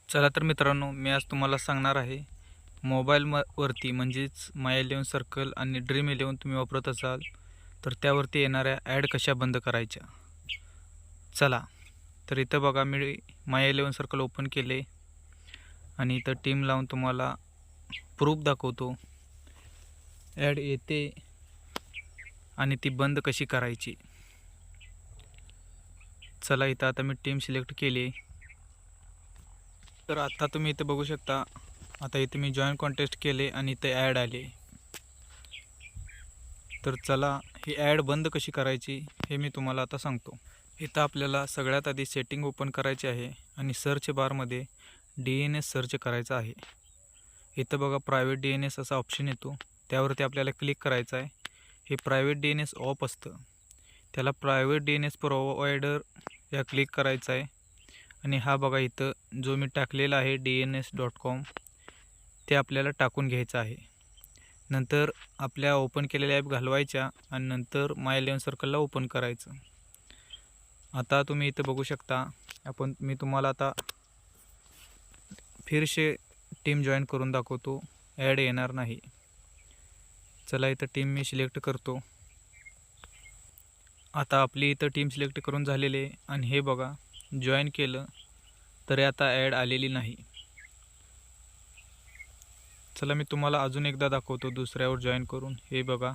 चला तर मित्रांनो, मी आज तुम्हाला सांगणार आहे वरती म्हणजेच My11 सर्कल आणि Dream11 तुम्ही वापरत असाल तर त्यावरती येणाऱ्या ॲड कशा बंद करायच्या. चला तर इथं बघा, मी My11 सर्कल ओपन केले आणि इथं टीम लावून तुम्हाला प्रूफ दाखवतो. ॲड येते आणि ती बंद कशी करायची. चला, इथं आता मी टीम सिलेक्ट केली. तर आता तुम्ही इथे बघू शकता, आता इथे मी जॉईन कॉन्टेस्ट केले आणि इथे ॲड आले. तर चला, ही ॲड बंद कशी करायची हे मी तुम्हाला आता सांगतो. इथं आपल्याला सगळ्यात आधी सेटिंग ओपन करायची आहे आणि सर्च बारमध्ये DNS सर्च करायचा आहे. इथं बघा, प्रायव्हेट DNS असा ऑप्शन येतो, त्यावरती आपल्याला क्लिक करायचं आहे. हे प्रायव्हेट DNS ऑफ असतं, त्याला प्रायव्हेट DNS प्रोव्हायडर या क्लिक करायचं आहे. आणि हा बघा, इथं जो मी टाकलेला आहे DNS.com ते आपल्याला टाकून घ्यायचं आहे. नंतर आपल्या ओपन केलेल्या ॲप घालवायच्या आणि नंतर My11 सर्कलला ओपन करायचं. आता तुम्ही इथं बघू शकता, मी तुम्हाला आता फिरशे टीम जॉईन करून दाखवतो, ॲड येणार नाही. चला, इथं टीम मी सिलेक्ट करतो. आता आपली इथं टीम सिलेक्ट करून झालेली आहे आणि हे बघा, जॉईन केलं तरी आता ॲड आलेली नाही. चला, मी तुम्हाला अजून एकदा दाखवतो दुसऱ्यावर जॉईन करून. हे बघा,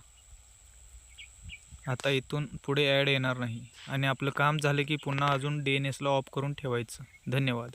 आता इथून पुढे ॲड येणार नाही आणि आपलं काम झालं की पुन्हा अजून DNSला ऑफ करून ठेवायचं. धन्यवाद.